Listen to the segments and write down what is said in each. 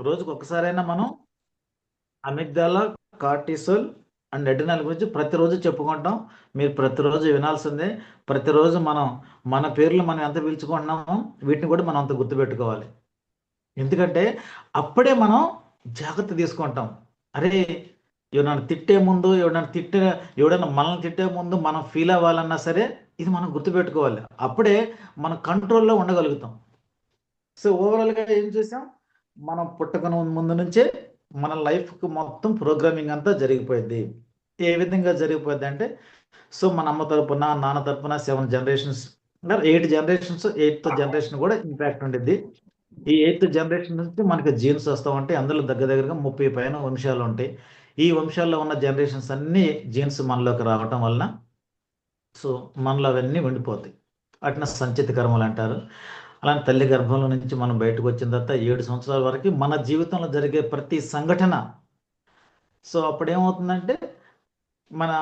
రోజుకు ఒక్కసారైనా మనం అమిగ్దాలా, కార్టిసోల్ అండ్ ఎడ్రినల్ గురించి ప్రతిరోజు చెప్పుకుంటాం. మీరు ప్రతిరోజు వినాల్సిందే. ప్రతిరోజు మనం మన పేర్లు మనం ఎంత పిలుచుకుంటున్నామో వీటిని కూడా మనం అంత గుర్తుపెట్టుకోవాలి. ఎందుకంటే అప్పుడే మనం జాగ్రత్త తీసుకుంటాం. అరే, ఎవరైనా తిట్టే ముందు, ఎవడైనా మనల్ని తిట్టే ముందు మనం ఫీల్ అవ్వాలన్నా సరే ఇది మనం గుర్తుపెట్టుకోవాలి. అప్పుడే మనం కంట్రోల్లో ఉండగలుగుతాం. సో ఓవరాల్గా ఏం చేసాం, మనం పుట్టకన ముందు నుంచే మన లైఫ్కి మొత్తం ప్రోగ్రామింగ్ అంతా జరిగిపోయింది. ఏ విధంగా జరిగిపోద్ది అంటే, సో మన అమ్మ తరపున, నాన్న తరపున 7 జనరేషన్స్, 8 జనరేషన్స్, 8th జనరేషన్ కూడా ఇంపాక్ట్ ఉండిద్ది. ఈ 8th జనరేషన్ నుంచి మనకి జీన్స్ వస్తూ ఉంటాయి. అందులో దగ్గరగా 30 పైన వంశాలు ఉంటాయి. ఈ వంశాల్లో ఉన్న జనరేషన్స్ అన్ని జీన్స్ మనలోకి రావటం వలన సో మనలో అవన్నీ ఉండిపోతాయి. వాటిని సంచిత కర్మలు అంటారు. అలాంటి తల్లి గర్భంలో నుంచి మనం బయటకు వచ్చిన తర్వాత 7 సంవత్సరాల వరకు మన జీవితంలో జరిగే ప్రతి సంఘటన, సో అప్పుడేమవుతుందంటే మన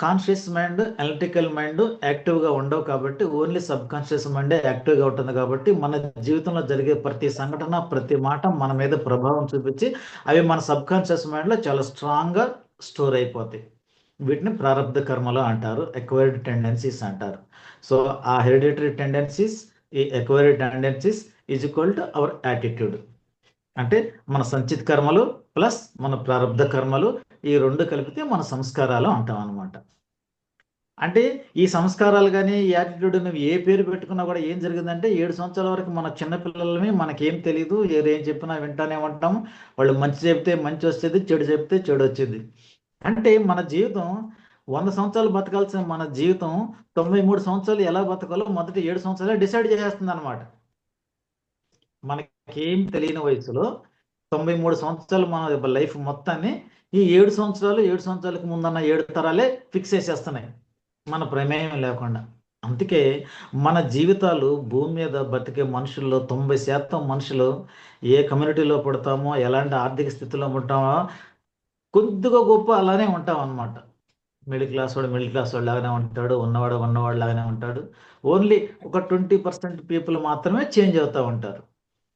కాన్షియస్ మైండ్, ఎలక్ట్రికల్ మైండ్ యాక్టివ్గా ఉండవు కాబట్టి ఓన్లీ సబ్ కాన్షియస్ మైండే యాక్టివ్గా ఉంటుంది. కాబట్టి మన జీవితంలో జరిగే ప్రతి సంఘటన, ప్రతి మాట మన మీద ప్రభావం చూపించి అవి మన సబ్ కాన్షియస్ మైండ్లో చాలా స్ట్రాంగ్గా స్టోర్ అయిపోతాయి. వీటిని ప్రారబ్ధ కర్మలు అంటారు, ఎక్వైర్డ్ టెండెన్సీస్ అంటారు. సో ఆ హెరిడిటరీ టెండెన్సీస్, ఈ acquired tendencies is equal to our attitude. అంటే మన సంచిత్ కర్మలు ప్లస్ మన ప్రారబ్ధ కర్మలు, ఈ రెండు కలిపితే మన సంస్కారాలు అంటాం అనమాట. అంటే ఈ సంస్కారాలు కానీ ఈ యాటిట్యూడ్ నువ్వు ఏ పేరు పెట్టుకున్నా కూడా ఏం జరిగిందంటే 7 సంవత్సరాల వరకు మన చిన్నపిల్లలమే, మనకేం తెలియదు, ఏం చెప్పినా వింటానే ఉంటాం. వాళ్ళు మంచి చెప్తే మంచి వచ్చేది, చెడు చెప్తే చెడు వచ్చేది. అంటే మన జీవితం 100 సంవత్సరాలు బతకాల్సిన మన జీవితం 93 సంవత్సరాలు ఎలా బతకాలో మొదటి 7 సంవత్సరాలు డిసైడ్ చేస్తుంది అనమాట. మనకేం తెలియని వయసులో 93 సంవత్సరాలు మన లైఫ్ మొత్తాన్ని ఈ 7 సంవత్సరాలు, 7 సంవత్సరాలకు ముందన్న 7 తరాలే ఫిక్స్ చేసేస్తున్నాయి మన ప్రమేయం లేకుండా. అందుకే మన జీవితాలు భూమి మీద బతికే మనుషుల్లో 90% మనుషులు ఏ కమ్యూనిటీలో పుడతామో, ఎలాంటి ఆర్థిక స్థితిలో ఉంటామో కొద్దిగా గొప్ప అలానే ఉంటాం అనమాట. మిడిల్ క్లాస్ వాడు లాగానే ఉంటాడు, ఉన్నవాడు లాగానే ఉంటాడు. ఓన్లీ ఒక 20% పీపుల్ మాత్రమే చేంజ్ అవుతూ ఉంటారు.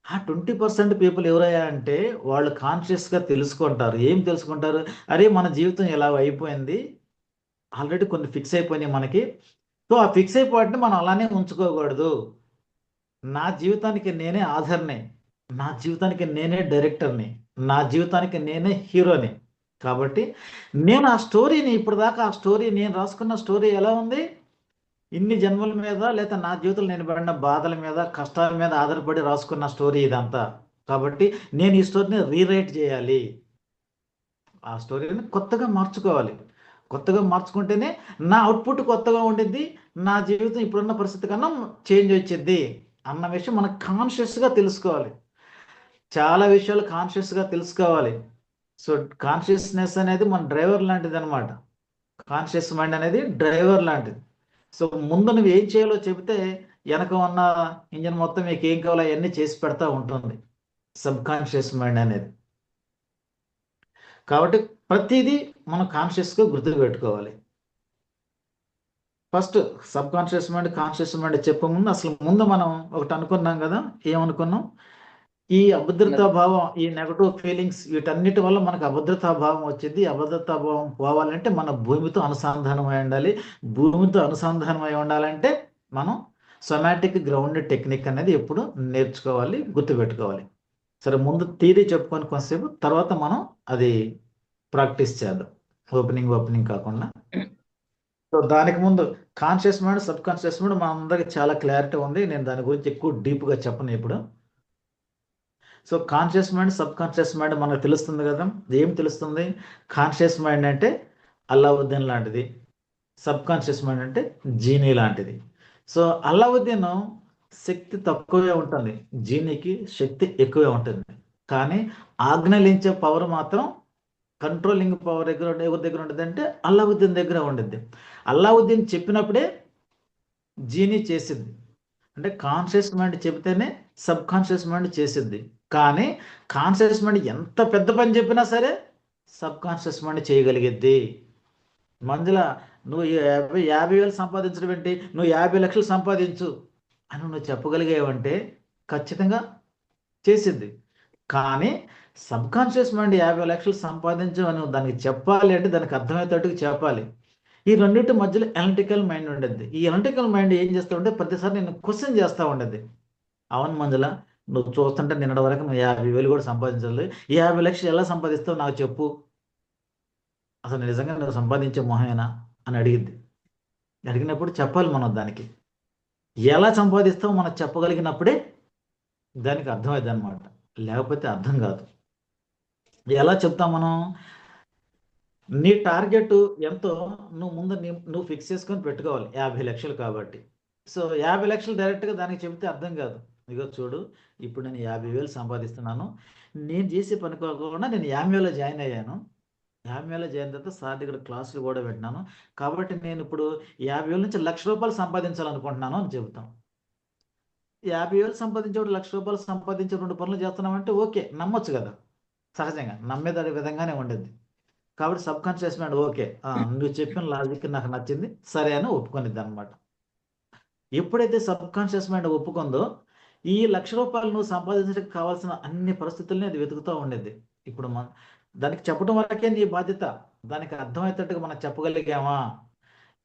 ఆ 20% పీపుల్ ఎవరయ్యా అంటే వాళ్ళు కాన్షియస్గా తెలుసుకుంటారు. ఏం తెలుసుకుంటారు, అరే మన జీవితం ఎలా అయిపోయింది, ఆల్రెడీ కొన్ని ఫిక్స్ అయిపోయినాయి మనకి. సో ఆ ఫిక్స్ అయిపోయినట్టు మనం అలానే ఉంచుకోకూడదు. నా జీవితానికి నేనే ఆధార్ని, నా జీవితానికి నేనే డైరెక్టర్ని, నా జీవితానికి నేనే హీరోని. కాబట్టి నేను ఆ స్టోరీని ఇప్పుడు దాకా ఆ స్టోరీ నేను రాసుకున్న స్టోరీ ఎలా ఉంది, ఇన్ని జన్మల మీద లేదా నా జీవితంలో నేను పడిన బాధల మీద, కష్టాల మీద ఆధారపడి రాసుకున్న స్టోరీ ఇదంతా. కాబట్టి నేను ఈ స్టోరీని రీరైట్ చేయాలి, ఆ స్టోరీని కొత్తగా మార్చుకోవాలి. కొత్తగా మార్చుకుంటేనే నా అవుట్పుట్ కొత్తగా ఉండిద్ది, నా జీవితం ఇప్పుడున్న పరిస్థితి కన్నా చేంజ్ వచ్చింది అన్న విషయం మనకు కాన్షియస్గా తెలుసుకోవాలి. చాలా విషయాలు కాన్షియస్గా తెలుసుకోవాలి. సో కాన్షియస్నెస్ అనేది మన డ్రైవర్ లాంటిది అనమాట. కాన్షియస్ మైండ్ అనేది డ్రైవర్ లాంటిది. సో ముందు నువ్వు ఏం చేయాలో చెబితే వెనక ఉన్న ఇంజన్ మొత్తం మీకు ఏం కావాలో అవన్నీ చేసి పెడతా ఉంటుంది సబ్ కాన్షియస్ మైండ్ అనేది. కాబట్టి ప్రతిదీ మనం కాన్షియస్గా గుర్తుపెట్టుకోవాలి. First sub conscious mind, conscious mind చెప్పే ముందు అసలు ముందు మనం ఒకటి అనుకున్నాం కదా, ఏమనుకున్నాం, ఈ అభద్రతా భావం, ఈ నెగటివ్ ఫీలింగ్స్ వీటన్నిటి వల్ల మనకు అభద్రతా భావం వచ్చింది. అభద్రతా భావం పోవాలంటే మన భూమితో అనుసంధానమై ఉండాలి. భూమితో అనుసంధానమై ఉండాలంటే మనం సొమాటిక్ గ్రౌండ్ టెక్నిక్ అనేది ఎప్పుడు నేర్చుకోవాలి, గుర్తుపెట్టుకోవాలి. సరే ముందు థియరీ చెప్పుకొని కొంతసేపు తర్వాత మనం అది ప్రాక్టీస్ చేద్దాం, ఓపెనింగ్ కాకుండా. సో దానికి ముందు conscious mind, sub conscious mind మన అందరికి చాలా క్లారిటీ ఉంది. నేను దాని గురించి ఎక్కువ డీప్గా చెప్పను ఇప్పుడు. So conscious mind, sub conscious mind మనకు తెలుస్తుంది కదా. ఏం తెలుస్తుంది, కాన్షియస్ మైండ్ అంటే అల్లావుద్దీన్ లాంటిది, సబ్ కాన్షియస్ మైండ్ అంటే జీనీ లాంటిది. సో అల్లావుద్దీన్ శక్తి తక్కువే ఉంటుంది, జీనీకి శక్తి ఎక్కువే ఉంటుంది. కానీ ఆజ్ఞలించే పవర్ మాత్రం, కంట్రోలింగ్ పవర్ ఎవరి దగ్గర ఉంటుంది అంటే అల్లావుద్దీన్ దగ్గర ఉండిద్ది. అల్లావుద్దీన్ చెప్పినప్పుడే జీనీ చేసిద్ది. అంటే కాన్షియస్ మైండ్ చెబితేనే సబ్ కాన్షియస్ మైండ్ చేసిద్ది. కానీ కాన్షియస్ మైండ్ ఎంత పెద్ద పని చెప్పినా సరే సబ్ కాన్షియస్ మైండ్ చేయగలిగిద్ది. మంజుల, నువ్వు 50,000 సంపాదించడం ఏంటి, నువ్వు 50 లక్షలు సంపాదించు అని నువ్వు చెప్పగలిగేవంటే ఖచ్చితంగా చేసిద్ది. కానీ సబ్ కాన్షియస్ మైండ్ 50 లక్షలు సంపాదించు అని దానికి చెప్పాలి అంటే దానికి అర్థమయ్యేటట్టుగా చెప్పాలి. ఈ రెండింటి మధ్యలో ఎనలిటికల్ మైండ్ ఉండద్ది. ఈ ఎనలిటికల్ మైండ్ ఏం చేస్తా ఉంటే ప్రతిసారి నేను క్వశ్చన్ చేస్తా ఉండద్ది. అవును మంజుల, నువ్వు చూస్తుంటే నిన్నటి వరకు నువ్వు 50,000 కూడా సంపాదించలేదు. ఈ 50 లక్షలు ఎలా సంపాదిస్తావు నాకు చెప్పు, అసలు నిజంగా నువ్వు సంపాదించే మొహమేనా అని అడిగింది. అడిగినప్పుడు చెప్పాలి మనం దానికి. ఎలా సంపాదిస్తావు మనం చెప్పగలిగినప్పుడే దానికి అర్థమైంది అనమాట. లేకపోతే అర్థం కాదు. ఎలా చెప్తాం మనం? నీ టార్గెట్ ఎంతో నువ్వు ముందు నువ్వు ఫిక్స్ చేసుకొని పెట్టుకోవాలి. 50 లక్షలు కాబట్టి. సో 50 లక్షలు డైరెక్ట్గా దానికి చెబితే అర్థం కాదు. ఇగో చూడు, ఇప్పుడు నేను 50,000 సంపాదిస్తున్నాను. నేను చేసే పని కాకుండా నేను యామ్యోలో జాయిన్ అయ్యాను. యామ్యోలో జాయిన్ తర్వాత సార్ దగ్గర క్లాసులు కూడా పెట్టినాను. కాబట్టి నేను ఇప్పుడు 50,000 నుంచి ₹1,00,000 సంపాదించాలనుకుంటున్నాను అని చెబుతాం. 50,000 సంపాదించేవాడు ₹1,00,000 సంపాదించే 2 పనులు చేస్తున్నామంటే ఓకే, నమ్మొచ్చు కదా. సహజంగా నమ్మేది విధంగానే ఉండేది. కాబట్టి సబ్ కాన్షియస్ మైండ్ ఓకే, నువ్వు చెప్పిన లాజిక్ నాకు నచ్చింది, సరే అని ఒప్పుకొనిద్ది అనమాట. ఎప్పుడైతే సబ్ కాన్షియస్ మైండ్ ఒప్పుకుందో ఈ ₹1,00,000 నువ్వు సంపాదించడానికి కావాల్సిన అన్ని పరిస్థితుల్ని అది వెతుకుతూ ఉండేది. ఇప్పుడు దానికి చెప్పడం వరకే నీ బాధ్యత. దానికి అర్థమయ్యేటట్టుగా మనం చెప్పగలిగామా,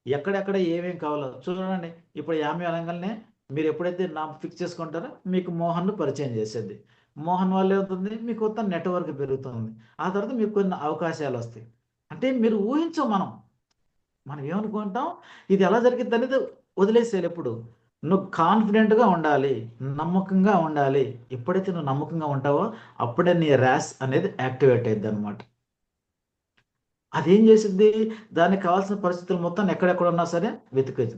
ఎక్కడెక్కడ ఏమేం కావాలో చూడండి. ఇప్పుడు యామి అనగానే మీరు ఎప్పుడైతే నా ఫిక్స్ చేసుకుంటారో మీకు మోహన్ను పరిచయం చేసేది. మోహన్ వల్ల ఏమవుతుంది, మీకు కొత్త నెట్వర్క్ పెరుగుతుంది. ఆ తర్వాత మీకు కొన్ని అవకాశాలు వస్తాయి. అంటే మీరు ఊహించం మనం ఏమనుకుంటాం, ఇది ఎలా జరిగిద్ది అనేది వదిలేసేయాలి. ఎప్పుడు నువ్వు కాన్ఫిడెంట్గా ఉండాలి, నమ్మకంగా ఉండాలి. ఎప్పుడైతే నువ్వు నమ్మకంగా ఉంటావో అప్పుడే నీ ర్యాస్ అనేది యాక్టివేట్ అయ్యిద్ది అనమాట. అదేం చేసిద్ది, దానికి కావాల్సిన పరిస్థితులు మొత్తం ఎక్కడెక్కడ ఉన్నా సరే వెతికేది.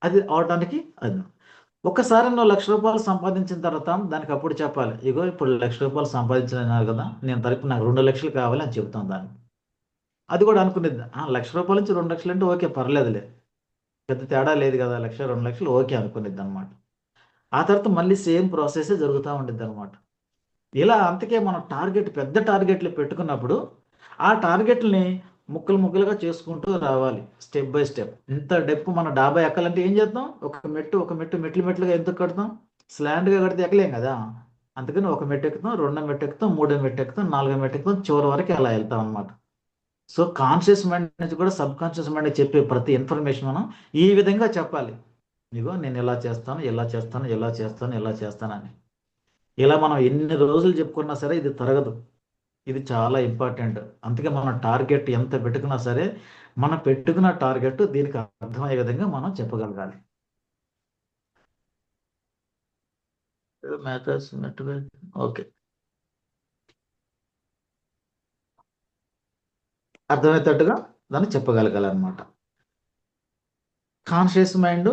అది అవడానికి అది ఒక్కసారి నువ్వు ₹1,00,000 సంపాదించిన తర్వాత దానికి అప్పుడు చెప్పాలి, ఇగో ఇప్పుడు ₹1,00,000 సంపాదించినారు కదా, నేను తరపు నాకు 2 లక్షలు కావాలి అని చెప్తాం దాన్ని. అది కూడా అనుకునేది, ₹1,00,000 నుంచి 2 లక్షలు అంటే ఓకే, పర్లేదులే, పెద్ద తేడా లేదు కదా, 1,00,000 2 లక్షలు ఓకే అనుకునేది అనమాట. ఆ తర్వాత మళ్ళీ సేమ్ ప్రాసెస్ జరుగుతూ ఉండిద్ది అనమాట. ఇలా అంతకే మనం పెద్ద టార్గెట్లు పెట్టుకున్నప్పుడు ఆ టార్గెట్లని ముక్కలు ముక్కలుగా చేసుకుంటూ రావాలి, స్టెప్ బై స్టెప్. ఇంత డెప్పు మన డాబా ఎక్కాలంటే ఏం చేద్దాం, ఒక మెట్టు మెట్లుగా ఎందుకు కడతాం, స్లాండ్గా కడితే ఎక్కలేం కదా. అందుకని ఒక మెట్టు ఎక్కుతాం, రెండో మెట్టు ఎక్కుతాం, మూడో మెట్టు ఎక్కుతాం, నాలుగో మెట్టు ఎక్కుతాం, చివరి వరకు అలా వెళ్తాం అనమాట. సో కాన్షియస్ మైండ్ నుంచి కూడా సబ్ కాన్షియస్ మైండ్ చెప్పే ప్రతి ఇన్ఫర్మేషన్ మనం ఈ విధంగా చెప్పాలి. ఇగో నేను ఇలా చేస్తాను, ఇలా చేస్తాను, ఇలా చేస్తాను, ఇలా చేస్తానని. ఇలా మనం ఎన్ని రోజులు చెప్పుకున్నా సరే ఇది తరగదు. ఇది చాలా ఇంపార్టెంట్. అందుకే మనం టార్గెట్ ఎంత పెట్టుకున్నా సరే మనం పెట్టుకున్న టార్గెట్ దీనికి అర్థమయ్యే విధంగా మనం చెప్పగలగాలి. ఓకే, అర్థమయ్యేటట్టుగా దాన్ని చెప్పగలగాలన్నమాట. Conscious mind,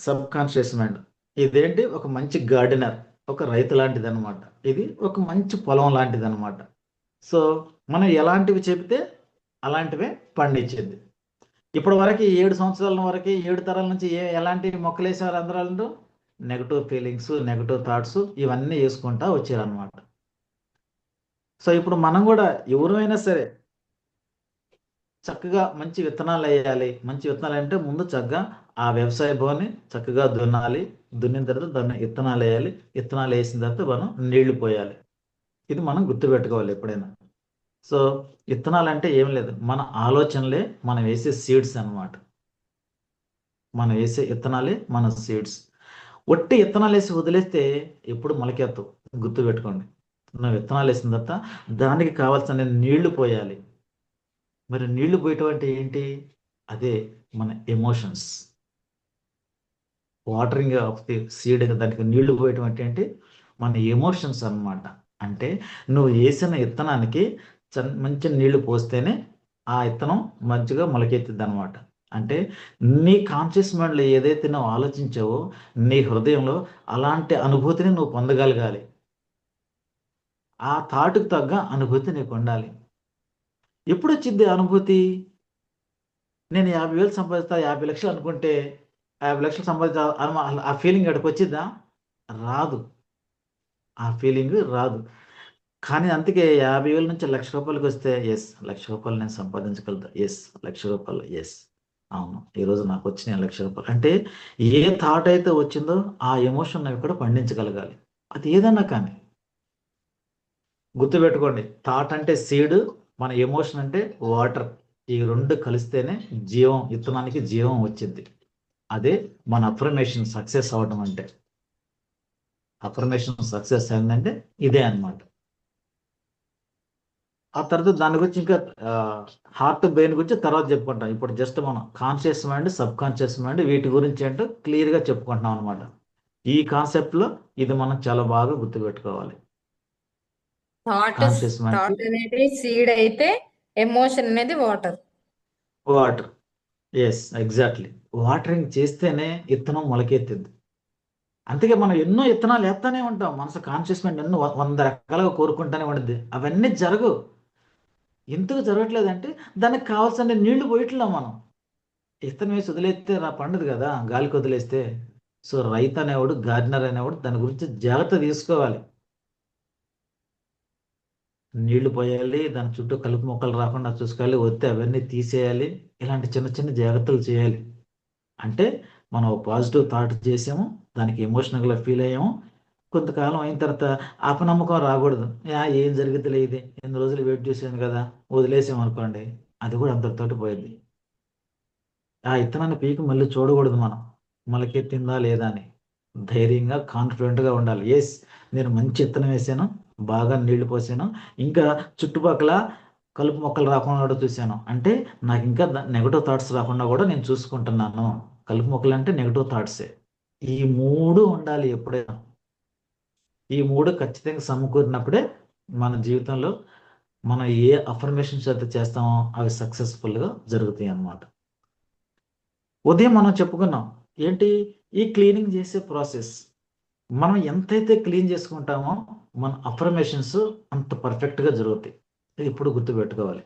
sub conscious mind ఇదేంటి, ఒక మంచి గార్డెనర్, ఒక రైతు లాంటిది అనమాట. ఇది ఒక మంచి పొలం లాంటిది అనమాట. సో మనం ఎలాంటివి చెబితే అలాంటివే పండించేది. ఇప్పటి వరకు 7 సంవత్సరాల వరకు 7 తరాల నుంచి ఎలాంటి మొక్కలు వేసేవారు అందరూ, నెగటివ్ ఫీలింగ్స్, నెగటివ్ థాట్స్ ఇవన్నీ వేసుకుంటా వచ్చారనమాట. సో ఇప్పుడు మనం కూడా ఎవరైనా సరే చక్కగా మంచి విత్తనాలు వేయాలి. మంచి విత్తనాలు అంటే ముందు చక్కగా ఆ వ్యవసాయ భూమిని చక్కగా దున్నాలి. దున్నిన తర్వాత దాన్ని విత్తనాలు వేయాలి. విత్తనాలు వేసిన తర్వాత మనం నీళ్లు పోయాలి. ఇది మనం గుర్తుపెట్టుకోవాలి ఎప్పుడైనా. సో విత్తనాలు అంటే ఏం లేదు, మన ఆలోచనలే మనం వేసే సీడ్స్ అన్నమాట. మనం వేసే విత్తనాలే మన సీడ్స్. ఒట్టి విత్తనాలు వేసి వదిలేస్తే ఎప్పుడు మొలకెత్తవు, గుర్తుపెట్టుకోండి. నువ్వు విత్తనాలు వేసిన తర్వాత దానికి కావాల్సిన నీళ్లు పోయాలి. మరి నీళ్లు పోయటం అంటే ఏంటి, అదే మన emotions. Watering of the seed, దానికి నీళ్లు పోయటం అంటే ఏంటి, మన ఎమోషన్స్ అన్నమాట. అంటే నువ్వు వేసిన విత్తనానికి మంచి నీళ్లు పోస్తేనే ఆ విత్తనం మంచిగా మొలకెత్తిద్ది అనమాట. అంటే నీ కాన్షియస్ మైండ్లో ఏదైతే నువ్వు ఆలోచించావో నీ హృదయంలో అలాంటి అనుభూతిని నువ్వు పొందగలగాలి. ఆ థాట్కు తగ్గ అనుభూతి నీకు ఉండాలి. ఎప్పుడు వచ్చింది అనుభూతి, నేను 50,000 సంపాదిస్తా, 50 లక్షలు అనుకుంటే 50 లక్షలు సంపాదించా ఆ ఫీలింగ్ అక్కడికి వచ్చిద్దా, రాదు. ఆ ఫీలింగ్ రాదు. కానీ అందుకే 50,000 నుంచి ₹1,00,000 వస్తే ఎస్, ₹1,00,000 నేను సంపాదించగలుగుతా, ఎస్, ₹1,00,000 ఎస్, అవును ఈరోజు నాకు వచ్చినాయి ₹1,00,000. అంటే ఏ థాట్ అయితే వచ్చిందో ఆ ఎమోషన్ ఇక్కడ పండించగలగాలి. అది ఏదన్నా కానీ గుర్తుపెట్టుకోండి, థాట్ అంటే సీడ్, మన ఎమోషన్ అంటే వాటర్. ఈ రెండు కలిస్తేనే జీవం, విత్తనానికి జీవం వచ్చింది. అదే మన అఫర్మేషన్ సక్సెస్ అవడం అంటే. అఫర్మేషన్ సక్సెస్ అయిందంటే ఇదే అన్నమాట. ఆ తర్వాత దాని గురించి ఇంకా హార్ట్ బ్రెయిన్ గురించి తర్వాత చెప్పుకుంటాం. ఇప్పుడు జస్ట్ మనం conscious mind, sub conscious mind వీటి గురించి ఏంటో క్లియర్గా చెప్పుకుంటున్నాం అనమాట. ఈ కాన్సెప్ట్లో ఇది మనం చాలా బాగా గుర్తుపెట్టుకోవాలి. థాట్ కాన్షియస్ మైండ్, థాట్ అనేది సీడ్ అయితే ఎమోషన్ అనేది water. Water. Yes, exactly. Watering చేస్తేనే విత్తనం మొలకెత్తింది. అందుకే మనం ఎన్నో విత్తనాలు వేస్తానే ఉంటాం. మనసు కాన్షియస్ మైండ్ ఎన్నో 100 రకాలుగా కోరుకుంటానే ఉంటుంది. అవన్నీ జరగవు. ఎందుకు జరగట్లేదంటే దానికి కావాల్సిన నీళ్లు పోయట్లా మనం. విత్తనం వేసి వదిలేస్తే పండదు కదా గాలికి వదిలేస్తే. సో రైతు అనేవాడు, గార్డెనర్ అనేవాడు దాని గురించి జాగ్రత్త తీసుకోవాలి. నీళ్లు పోయాలి, దాని చుట్టూ కలుపు మొక్కలు రాకుండా చూసుకోవాలి, వస్తే అవన్నీ తీసేయాలి. ఇలాంటి చిన్న చిన్న జాగ్రత్తలు చేయాలి. అంటే మనం పాజిటివ్ థాట్ చేసాము, దానికి ఎమోషనల్గా ఫీల్ అయ్యాము. కొంతకాలం అయిన తర్వాత అపనమ్మకం రాకూడదు. ఏం జరిగితే ఇది, ఎన్ని రోజులు వెయిట్ చేసాను కదా, వదిలేసాం అనుకోండి, అది కూడా అంతటితోటి పోయింది. ఆ ఇత్తనాన్ని పీకి మళ్ళీ చూడకూడదు మనం, మొలకెత్తిందా లేదా అని. ధైర్యంగా కాన్ఫిడెంట్గా ఉండాలి. ఎస్, నేను మంచి ఇత్తనం వేసాను, బాగా నీళ్లు పోసాను, ఇంకా చుట్టుపక్కల కలుపు మొక్కలు రాకుండా కూడా చూశాను అంటే నాకు ఇంకా నెగటివ్ థాట్స్ రాకుండా కూడా నేను చూసుకుంటున్నాను. కలుపు మొక్కలు అంటే నెగటివ్ థాట్సే. ఈ మూడు ఉండాలి ఎప్పుడైనా. ఈ మూడు ఖచ్చితంగా సమకూరినప్పుడే మన జీవితంలో మనం ఏ అఫర్మేషన్స్ అయితే చేస్తామో అవి సక్సెస్ఫుల్గా జరుగుతాయి అన్నమాట. ఉదయం మనం చెప్పుకున్నాం ఏంటి, ఈ క్లీనింగ్ చేసే ప్రాసెస్. మనం ఎంతైతే క్లీన్ చేసుకుంటామో మన అఫర్మేషన్స్ అంత పర్ఫెక్ట్గా జరుగుతాయి. ఇది ఇప్పుడు గుర్తుపెట్టుకోవాలి.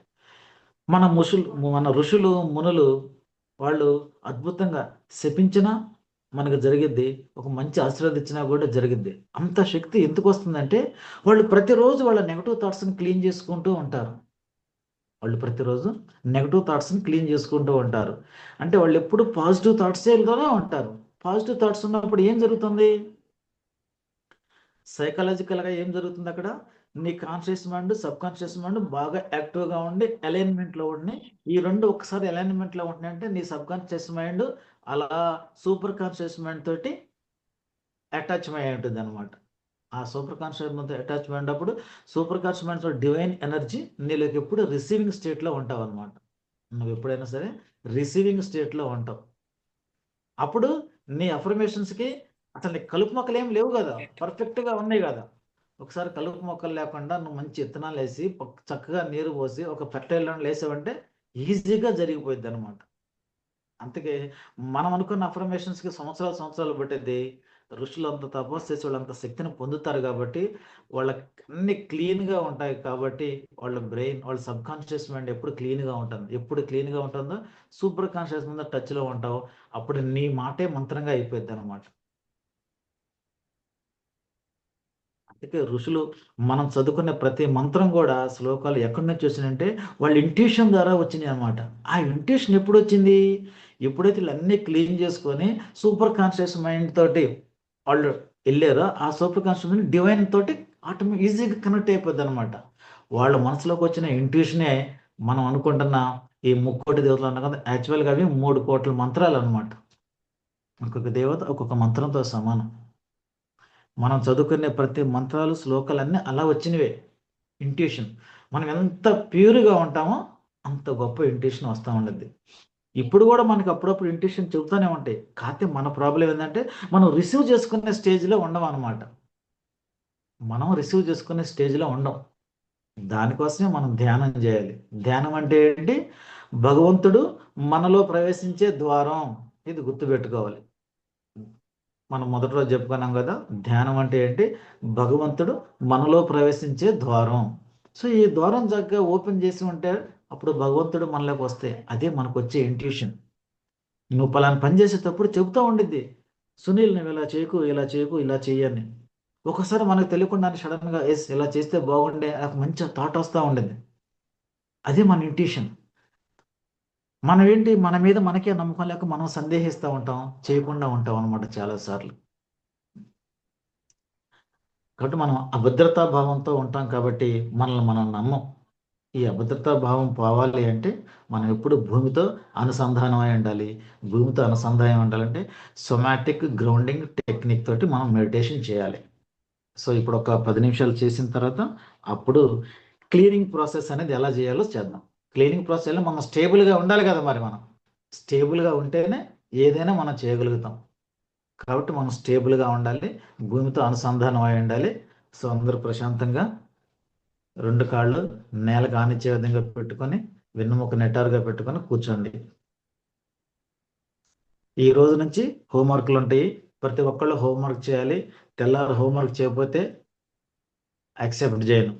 మన ఋషులు మునులు వాళ్ళు అద్భుతంగా శపించినా మనకు జరిగిద్ది, ఒక మంచి ఆశీర్వాదించినా కూడా జరిగిద్ది. అంత శక్తి ఎందుకు వస్తుందంటే వాళ్ళు ప్రతిరోజు వాళ్ళ నెగటివ్ థాట్స్ని క్లీన్ చేసుకుంటూ ఉంటారు. వాళ్ళు ప్రతిరోజు నెగటివ్ థాట్స్ని క్లీన్ చేసుకుంటూ ఉంటారు. అంటే వాళ్ళు ఎప్పుడు పాజిటివ్ థాట్సేలోనే ఉంటారు. పాజిటివ్ థాట్స్ ఉన్నప్పుడు ఏం జరుగుతుంది, సైకలాజికల్గా ఏం జరుగుతుంది అక్కడ, నీ conscious mind, sub conscious mind బాగా యాక్టివ్గా ఉండి అలైన్మెంట్లో ఉండి, ఈ రెండు ఒకసారి అలైన్మెంట్లో ఉంటున్నాయంటే నీ సబ్ కాన్షియస్ మైండ్ అలా సూపర్ కాన్షియస్ మైండ్ తోటి అటాచ్మెంట్ అయి ఉంటుంది అనమాట. ఆ సూపర్ కాన్షియస్ మైండ్ అటాచ్మెంట్ అప్పుడు super conscious mind divine energy నీలోకి ఎప్పుడు రిసీవింగ్ స్టేట్లో ఉంటావు అనమాట. నువ్వు ఎప్పుడైనా సరే రిసీవింగ్ స్టేట్లో ఉంటావు. అప్పుడు నీ అఫర్మేషన్స్కి అసలు నీ కలుపు మొక్కలు ఏం లేవు కదా, పర్ఫెక్ట్గా ఉన్నాయి కదా. ఒకసారి కలుపు మొక్కలు లేకుండా నువ్వు మంచి విత్తనాలు వేసి చక్కగా నీరు పోసి ఒక ఫెర్టైలర్ వేసావంటే ఈజీగా జరిగిపోయింది అనమాట. అందుకే మనం అనుకున్న అఫర్మేషన్స్కి సంవత్సరాలు సంవత్సరాలు పట్టింది. ఋషులు అంత తపస్సు చేసి వాళ్ళంత శక్తిని పొందుతారు కాబట్టి వాళ్ళకి అన్ని క్లీన్గా ఉంటాయి. కాబట్టి వాళ్ళ బ్రెయిన్, వాళ్ళ సబ్ కాన్షియస్ మైండ్ ఎప్పుడు క్లీన్గా ఉంటుంది. ఎప్పుడు క్లీన్గా ఉంటుందో సూపర్ కాన్షియస్ మైండ్ టచ్లో ఉంటావు. అప్పుడు నీ మాటే మంత్రంగా అయిపోద్ది అనమాట. అందుకే ఋషులు మనం చదువుకునే ప్రతి మంత్రం కూడా శ్లోకాలు ఎక్కడి నుంచి వచ్చినాయంటే వాళ్ళ ఇంట్యూషన్ ద్వారా వచ్చినాయి అనమాట. ఆ ఇంట్యూషన్ ఎప్పుడు వచ్చింది, ఎప్పుడైతే వీళ్ళన్నీ క్లీన్ చేసుకొని సూపర్ కాన్షియస్ మైండ్ తోటి వాళ్ళు వెళ్ళారో ఆ సూపర్ కాన్షియస్ మైండ్ డివైన్ తోటి ఆటోమేటిక్ ఈజీగా కనెక్ట్ అయిపోద్ది అనమాట. వాళ్ళ మనసులోకి వచ్చిన ఇంట్యూషనే మనం అనుకుంటున్న ఈ ముక్కోటి దేవతలు అన్న కదా, యాక్చువల్గా అవి 3 కోట్ల మంత్రాలు అనమాట. ఒక్కొక్క దేవత ఒక్కొక్క మంత్రంతో సమానం. మనం చదువుకునే ప్రతి మంత్రాలు, శ్లోకాలన్నీ అలా వచ్చినవే. ఇంట్యూషన్, మనం ఎంత ప్యూర్గా ఉంటామో అంత గొప్ప ఇంట్యూషన్ వస్తూ ఉండద్ది. ఇప్పుడు కూడా మనకి అప్పుడప్పుడు ఇంట్యూషన్ చెబుతూనే ఉంటాయి. కాకపోతే మన ప్రాబ్లం ఏంటంటే మనం రిసీవ్ చేసుకునే స్టేజ్లో ఉండం అనమాట. మనం రిసీవ్ చేసుకునే స్టేజ్లో ఉండం. దానికోసమే మనం ధ్యానం చేయాలి. ధ్యానం అంటే ఏంటి, భగవంతుడు మనలో ప్రవేశించే ద్వారం. ఇది గుర్తుపెట్టుకోవాలి. మనం మొదటి రోజు చెప్పుకున్నాం కదా, ధ్యానం అంటే ఏంటి, భగవంతుడు మనలో ప్రవేశించే ద్వారం. సో ఈ ద్వారం చక్కగా ఓపెన్ చేసి ఉంటే అప్పుడు భగవంతుడు మనలోకి వస్తే అదే మనకు వచ్చే ఇంట్యూషన్. నువ్వు పలానా పని చేసేటప్పుడు చెబుతూ ఉండిద్ది, సునీల్ నువ్వు ఇలా చేయకు, ఇలా చేయకు, ఇలా చెయ్యని. ఒకసారి మనకు తెలియకుండా సడన్గా ఎస్ ఇలా చేస్తే బాగుండే నాకు మంచి థాట్ వస్తూ ఉండేది. అదే మన ఇంట్యూషన్. మనం ఏంటి, మన మీద మనకే నమ్మకం లేక మనం సందేహిస్తూ ఉంటాం, చేయకుండా ఉంటాం అనమాట చాలాసార్లు. కాబట్టి మనం అభద్రతా భావంతో ఉంటాం కాబట్టి మనల్ని మనం నమ్మం. ఈ అభద్రతా భావం పోవాలి అంటే మనం ఎప్పుడు భూమితో అనుసంధానమై ఉండాలి. భూమితో అనుసంధానం ఉండాలంటే సొమాటిక్ గ్రౌండింగ్ టెక్నిక్ తోటి మనం మెడిటేషన్ చేయాలి. సో ఇప్పుడు ఒక 10 నిమిషాలు చేసిన తర్వాత అప్పుడు క్లీనింగ్ ప్రాసెస్ అనేది ఎలా చేయాలో చేద్దాం. క్లీనింగ్ ప్రాసెస్లో మనం స్టేబుల్గా ఉండాలి కదా, మరి మనం స్టేబుల్గా ఉంటేనే ఏదైనా మనం చేయగలుగుతాం. కాబట్టి మనం స్టేబుల్గా ఉండాలి, భూమితో అనుసంధానం అయి ఉండాలి. సో అందరూ ప్రశాంతంగా 2 కాళ్ళు నేలకు ఆనిచ్చే విధంగా పెట్టుకొని వెన్నుముక నిటారుగా పెట్టుకొని కూర్చోండి. ఈ రోజు నుంచి హోంవర్క్లు ఉంటాయి. ప్రతి ఒక్కళ్ళు హోంవర్క్ చేయాలి. తెల్లారు హోంవర్క్ చేయకపోతే యాక్సెప్ట్ చేయను.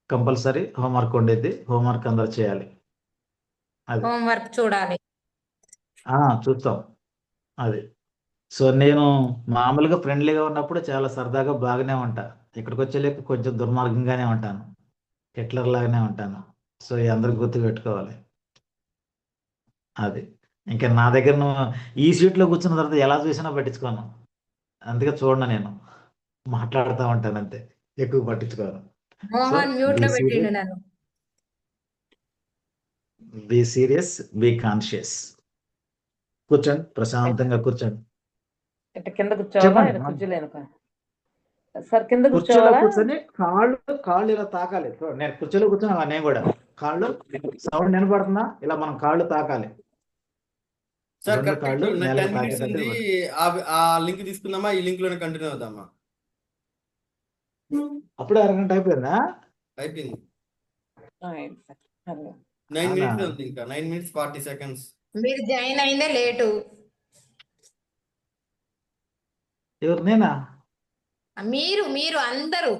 కంపల్సరీ హోంవర్క్ ఉండేది. హోంవర్క్ అందరు చేయాలి. అది హోంవర్క్ చూడాలి. చూస్తాం. అది సో నేను మామూలుగా ఫ్రెండ్లీగా ఉన్నప్పుడు చాలా సరదాగా బాగానే ఉంటా. ఇక్కడికి వచ్చేలేక కొంచెం దుర్మార్గంగానే ఉంటాను. హిట్లర్ లాగానే ఉంటాను. సో అందరు గుర్తు పెట్టుకోవాలి. అది ఇంకా నా దగ్గర నువ్వు ఈ సీట్లో కూర్చున్న తర్వాత ఎలా చూసినా పట్టించుకోను. అందుకే చూడను, నేను మాట్లాడుతూ ఉంటాను అంతే, ఎక్కువ పట్టించుకోను. సో మోహన్ మ్యూట్ బీ లో పెట్టిండు సీరియస్, నన్ను. Be serious, be conscious. కూర్చోండి, ప్రశాంతంగా కూర్చోండి. ఇట్లా కింద కూర్చోవాలా? చెప్పండి. ఇలా కుర్చీలో వెనక? సార్ కింద కుర్చీలో కూర్చోవాలా? కూర్చొని కాళ్ళు ఇలా తాకాలి. చూడండి, నేను కుర్చీలో కూర్చున్నా, నేను కూడా కాళ్ళు సౌండ్ వినపడుతుందా? ఇలా మనం కాళ్ళు తాకాలి. సార్ 2 కరెక్ట్ కాళ్ళు ఇప్పుడు నేలకు 10 మినిట్స్ తాకేటట్టు ఉంది. ఇవ్వండి. ఆ లింక్ తీసుకుందామా? ఈ లింక్ లోనే కంటిన్యూ అవుదామా? అప్పుడే అరగంట అయిపోయిందా? అయిపోయింది. అయింది సార్. పర్లేదు. 9 అవునా? మినిట్స్ ఉంది, ఇంకా 9 మినిట్స్ 40 సెకండ్స్. మీరు జాయిన్ అయిందే లేటు. ఎవరు, నేనా? మీరు మీరు అందరూ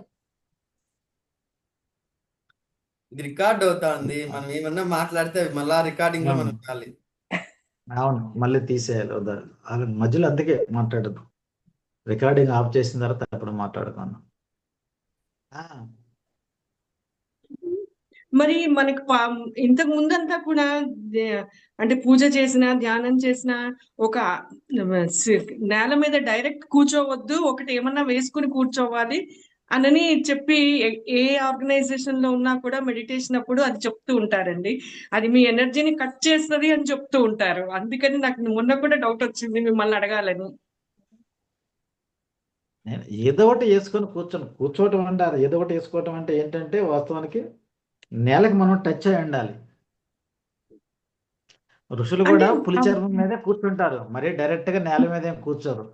ఇది రికార్డ్ అవుతా ఉంది. మనం ఏమన్నా మాట్లాడితే అవి మళ్ళా రికార్డింగ్ లో మనం వినాలి. అవును, మళ్ళీ తీసేయాలి. వద్దా, మధ్యలో అందుకే మాట్లాడదు. రికార్డింగ్ ఆఫ్ చేసిన తర్వాత అప్పుడు మాట్లాడుకున్నాను. మరి మనకు ఇంతకు ముందంతా కూడా అంటే పూజ చేసిన ధ్యానం చేసిన ఒక నేల మీద డైరెక్ట్ కూర్చోవద్దు, ఒకటి ఏమన్నా వేసుకుని కూర్చోవాలి అనని చెప్పి ఏ ఆర్గనైజేషన్ లో ఉన్నా కూడా మెడిటేషన్ అప్పుడు అది చెప్తూ ఉంటారండి. అది మీ ఎనర్జీని కట్ చేస్తుంది అని చెప్తూ ఉంటారు. అందుకని నాకు మొన్న కూడా డౌట్ వచ్చింది మిమ్మల్ని అడగాలని. నేను ఏదో ఒకటి వేసుకొని కూర్చోవటం అంటే, అది ఏదో ఒకటి వేసుకోవటం అంటే ఏంటంటే వాస్తవానికి నేలకు మనం టచ్ అయి ఉండాలి. ఋషులు కూడా పులి చర్మం మీదే కూర్చుంటారు, మరి డైరెక్ట్ గా నేల మీద ఏం కూర్చోరు.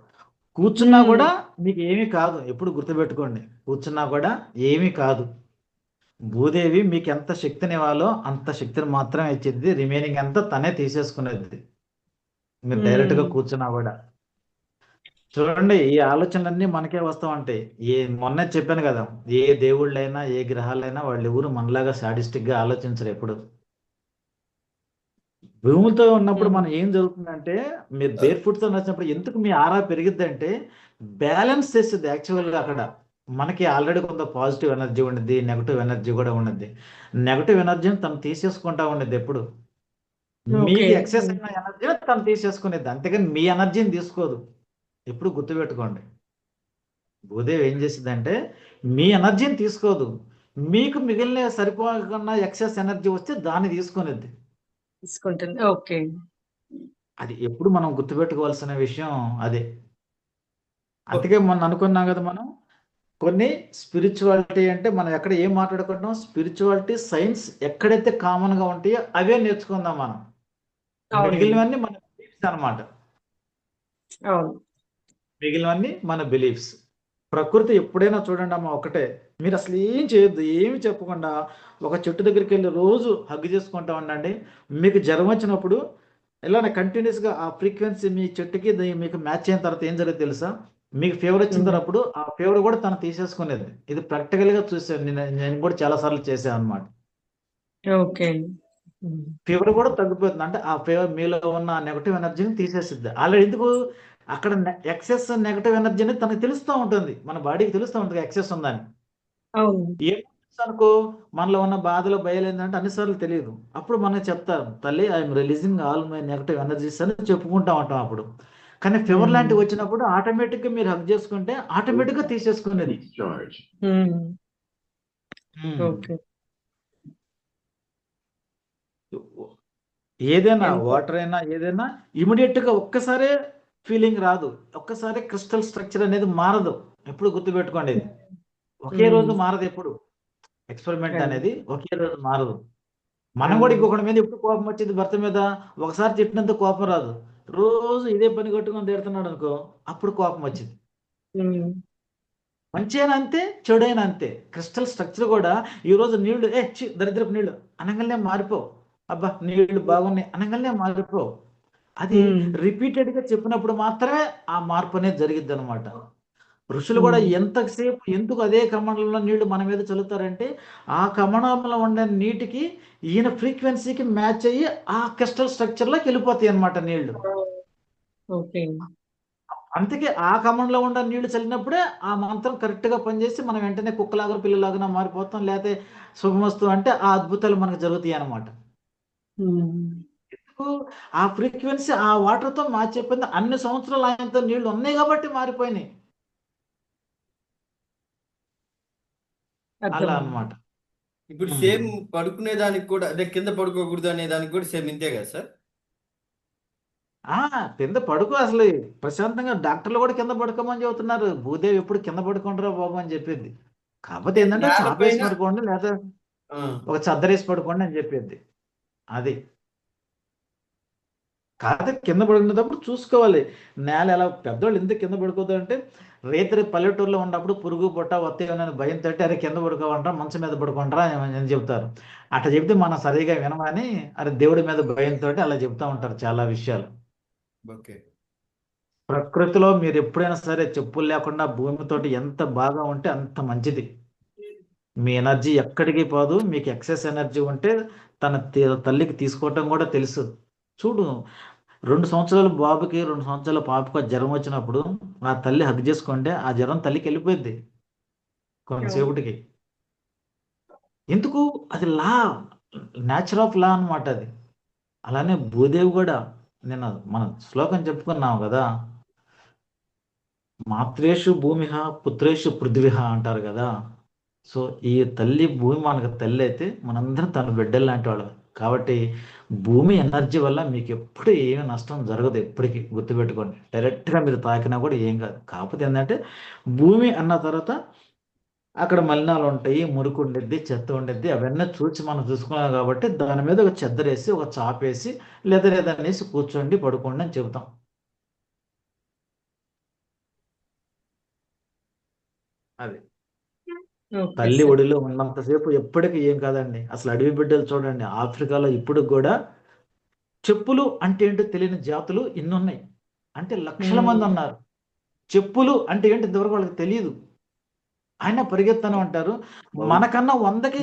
కూర్చున్నా కూడా మీకు ఏమీ కాదు, ఎప్పుడు గుర్తుపెట్టుకోండి. కూర్చున్నా కూడా ఏమీ కాదు. భూదేవి మీకు ఎంత శక్తిని ఇవ్వాలో అంత శక్తిని మాత్రమే ఇచ్చింది, రిమైనింగ్ అంతా తనే తీసేసుకునేది మీరు డైరెక్ట్ గా కూర్చున్నా కూడా. చూడండి, ఈ ఆలోచనలన్నీ మనకే వస్తూ ఉంటాయి. మొన్నే చెప్పాను కదా, ఏ దేవుళ్ళైనా ఏ గ్రహాలైనా వాళ్ళు ఎవరు మనలాగా సాడిస్టిక్ గా ఆలోచించరు ఎప్పుడు. భూమితో ఉన్నప్పుడు మనం ఏం జరుగుతుందంటే, మీరు బేర్ ఫుట్ తో నచ్చినప్పుడు ఎందుకు మీ ఆరా పెరిగిద్ది అంటే, బ్యాలెన్స్ చేస్తుంది యాక్చువల్గా. అక్కడ మనకి ఆల్రెడీ కొంత పాజిటివ్ ఎనర్జీ ఉండిద్ది, నెగటివ్ ఎనర్జీ కూడా ఉండిద్ది. నెగటివ్ ఎనర్జీని తను తీసేసుకుంటా ఉండేది ఎప్పుడు. మీకు ఎక్సెస్ అయిన ఎనర్జీని తను తీసేసుకునేది, అంతేగాని మీ ఎనర్జీని తీసుకోదు. ఎప్పుడు గుర్తుపెట్టుకోండి. భూదేవి ఏం చేసిందంటే మీ ఎనర్జీని తీసుకోదు, మీకు మిగిలిన సరిపోకుండా ఎక్సెస్ ఎనర్జీ వస్తే దాన్ని తీసుకునేది. తీసుకుంటుంది. ఓకే. అది ఎప్పుడు మనం గుర్తుపెట్టుకోవాల్సిన విషయం అదే. అందుకే మొన్న అనుకున్నాం కదా, మనం కొన్ని స్పిరిచువాలిటీ అంటే మనం ఎక్కడ ఏం మాట్లాడుకుంటున్నాం, స్పిరిచువాలిటీ సైన్స్ ఎక్కడైతే కామన్ గా ఉంటాయో అవే నేర్చుకుందాం మనం. మిగిలినవన్నీ మన బిలీఫ్స్ అనమాట. మిగిలినవన్నీ మన బిలీఫ్స్. ప్రకృతి ఎప్పుడైనా చూడండి అమ్మ ఒకటే, మీరు అసలు ఏం చేయొద్దు, ఏమి చెప్పకుండా ఒక చెట్టు దగ్గరికి వెళ్ళి రోజు హగ్ చేసుకుంటా ఉండండి. మీకు జ్వరం వచ్చినప్పుడు ఇలానే కంటిన్యూస్గా ఆ ఫ్రీక్వెన్సీ మీ చెట్టుకి మీకు మ్యాచ్ అయిన తర్వాత ఏం జరుగుతుంది తెలుసా? మీకు ఫీవర్ వచ్చిన తర్వాత ఆ ఫీవర్ కూడా తను తీసేసుకునేది. ఇది ప్రాక్టికల్గా చూసాను, నేను కూడా చాలా సార్లు చేశాను అనమాట. ఓకే. ఫీవర్ కూడా తగ్గిపోతుంది. అంటే ఆ ఫీవర్ మీలో ఉన్న నెగటివ్ ఎనర్జీని తీసేసిద్ది. ఆల్రెడీ ఎందుకు అక్కడ ఎక్సెస్ నెగటివ్ ఎనర్జీ అనేది తనకు తెలుస్తూ ఉంటుంది, మన బాడీకి తెలుస్తూ ఉంటుంది ఎక్సెస్ ఉందని. ఏం అనుకో, మనలో ఉన్న బాధలు భయాలు ఏంటంటే అన్నిసార్లు తెలియదు. అప్పుడు మనకు చెప్తారు, తల్లి I'm releasing all my negative energies అని చెప్పుకుంటా ఉంటాం అప్పుడు. కానీ ఫీవర్ ఉమ్, లాంటివి వచ్చినప్పుడు ఆటోమేటిక్ గా మీరు హగ్ చేసుకుంటే ఆటోమేటిక్ గా తీసేసుకునేది. ఉమ్, ఉమ్. ఓకే. ఏదైనా ఎంత వాటర్ అయినా ఏదైనా ఇమీడియట్ గా ఒక్కసారే ఫీలింగ్ రాదు, ఒక్కసారి క్రిస్టల్ స్ట్రక్చర్ అనేది మారదు. ఎప్పుడు గుర్తుపెట్టుకోండి, ఇది ఒకే రోజు ఉమ్, మారదు. ఎప్పుడు ఎక్స్పెరిమెంట్ అదే. అనేది ఒకే రోజు మారదు. మనం ఆ, కూడా ఇంకొకటి మీద ఎప్పుడు కోపం వచ్చింది భర్త మీద, ఒకసారి తిట్టినంత కోపం రాదు. రోజు ఇదే పని కట్టుకొని తిడుతున్నాడు అనుకో, అప్పుడు కోపం వచ్చింది. ఉమ్, మంచి అయినా అంతే, చెడు అయినా అంతే. క్రిస్టల్ స్ట్రక్చర్ కూడా ఈ రోజు నీళ్లు దరిద్రపు నీళ్లు అనగానే మారిపోవు. అబ్బా నీళ్లు బాగున్నాయి అనగానే మారిపోవు. అది ఉమ్, రిపీటెడ్ గా చెప్పినప్పుడు మాత్రమే ఆ మార్పు అనేది జరిగిద్ది అనమాట. ఋషులు కూడా ఉమ్, ఎంతసేపు ఎందుకు అదే కమండలంలో నీళ్లు మన మీద చల్లుతారంటే, ఆ కమండలంలో ఉండే నీటికి ఈయన ఫ్రీక్వెన్సీకి మ్యాచ్ అయ్యి ఆ క్రిస్టల్ స్ట్రక్చర్ లోకి వెళ్ళిపోతాయి అనమాట నీళ్లు. ఓకే. అందుకే ఆ కమండలో ఉండే నీళ్లు చల్లినప్పుడే ఆ మంత్రం కరెక్ట్ గా పనిచేసి మనం వెంటనే కుక్కలాగా పిల్లలాగా మారిపోతాం, లేకపోతే శుభమస్తు అంటే ఆ అద్భుతాలు మనకు జరుగుతాయి అనమాట. ఉమ్, ఎందుకు? ఆ ఫ్రీక్వెన్సీ ఆ వాటర్ తో మ్యాచ్ అయిపోయింది. అన్ని సంవత్సరాలు ఆయనతో నీళ్లు ఉన్నాయి కాబట్టి మారిపోయినాయి. అలా అర్థమైంది. అన్నమాట. ఇప్పుడు ఉమ్. సేమ్ పడుకునే దానికి కూడా అదే కింద పడుకోకూడదు అనే దానికి కూడా సేమ్ ఇంతే కదా సార్? ఆ కింద పడుకో అసలు. ప్రశాంతంగా డాక్టర్లు కూడా కింద పడుకోమని చెబుతున్నారు. భూదేవి ఎప్పుడు కింద పడుకుంటారా బాబు అని చెప్పింది. కాకపోతే అంటే ఏంటంటే చాపేసి నేలపైన పడుకోండి, లేదా ఆ, ఒక చద్దరేసి పడుకోండి అని చెప్పింది. అది కాకపోతే కింద పడుకునేటప్పుడు చూసుకోవాలి. నేల ఎలా, పెద్దోళ్ళు ఎందుకు కింద పడుకోదు అంటే, రైతులు పల్లెటూరులో ఉన్నప్పుడు పురుగు పుట్ట వస్తాయని భయంతో అరే కింద పడుకోమంటారా, మంచం మీద పడుకుంటారా అని చెప్తారు. అట్లా చెప్తే మనం సరిగా వినమని, అరే దేవుడి మీద భయంతో అలా చెప్తా ఉంటారు చాలా విషయాలు. ఓకే. ప్రకృతిలో మీరు ఎప్పుడైనా సరే చెప్పులు లేకుండా భూమితోటి ఎంత బాగా ఉంటే అంత మంచిది. మీ ఎనర్జీ ఎక్కడికి పోదు. మీకు ఎక్సెస్ ఎనర్జీ ఉంటే తల్లికి తీసుకోవటం కూడా తెలుసు. చూడు, 2 సంవత్సరాల బాబుకి 2 సంవత్సరాల పాపకు జ్వరం వచ్చినప్పుడు ఆ తల్లి హగ్ చేసుకుంటే ఆ జ్వరం తల్లికి వెళ్ళిపోయింది కొంతసేపటికి. ఎందుకు? అది లా, న్యాచర్ ఆఫ్ లా అన్నమాట అది. అలానే భూదేవి కూడా, నిన్న మనం శ్లోకం చెప్పుకున్నాం కదా, మాత్రేషు భూమిహ పుత్రేషు పృథ్విహ అంటారు కదా. సో ఈ తల్లి భూమి మనకు తల్లి అయితే మనందరం తన బిడ్డలు లాంటి వాళ్ళం. కాబట్టి భూమి ఎనర్జీ వల్ల మీకు ఎప్పుడు ఏమి నష్టం జరగదు. ఎప్పటికీ గుర్తుపెట్టుకోండి. డైరెక్ట్గా మీరు తాకినా కూడా ఏం కాదు. కాకపోతే ఏంటంటే భూమి అన్న తర్వాత అక్కడ మలినాలు ఉంటాయి, మురికి ఉండిద్ది, చెత్త ఉండిద్ది. అవన్నీ చూసి మనం చూసుకున్నాం కాబట్టి దాని మీద ఒక చెద్దరేసి ఒక చాపేసి లేదా అనేసి కూర్చోండి, పడుకోండి అని చెబుతాం. అది ఓకే తల్లి సార్. ఒడిలో ఉన్నంతసేపు ఎప్పటికీ ఏం కాదండి. అసలు అడవి బిడ్డలు చూడండి, ఆఫ్రికాలో ఇప్పుడు కూడా చెప్పులు అంటే ఏంటో తెలియని జాతులు ఇన్ని ఉన్నాయి. అంటే లక్షల మంది ఉమ్, ఉన్నారు. చెప్పులు అంటే ఏంటి ఇంతవరకు వాళ్ళకి తెలియదు. ఆయన పరిగెత్తను అంటారు. మనకన్నా 100కి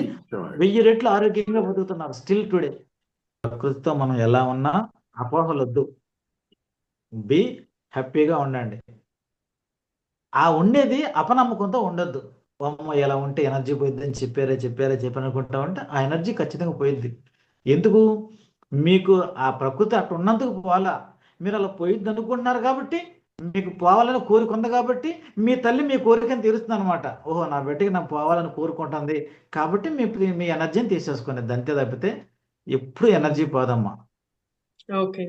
1000 రెట్లు ఆరోగ్యంగా బతుకుతున్నారు స్టిల్ టుడే. ప్రకృతితో మనం ఎలా ఉన్నా అపోహలొద్దు. బి హ్యాపీగా ఉండండి. ఆ ఉండేది అపనమ్మకంతో ఉండొద్దు. అమ్మ ఎలా ఉంటే ఎనర్జీ పోయిద్దని చెప్పారనుకుంటా ఉంటే ఆ ఎనర్జీ ఖచ్చితంగా పోయిద్ది. ఎందుకు? మీకు ఆ ప్రకృతి అట్లా ఉన్నందుకు పోవాలా. మీరు అలా పోయిద్ది అనుకుంటున్నారు కాబట్టి, మీకు పోవాలని కోరిక ఉంది కాబట్టి, మీ తల్లి మీ కోరికను తీరుస్తుంది అనమాట. ఓహో నా బిడ్డకి నాకు పోవాలని కోరుకుంటుంది కాబట్టి మీ ఎనర్జీని తీసేసుకునేది. అంతే తప్పితే ఎప్పుడు ఎనర్జీ పోదమ్మా. ఓకే.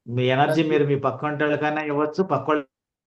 మీ ఎనర్జీ మీరు మీ పక్క వాళ్ళకైనా ఇవ్వచ్చు, పక్క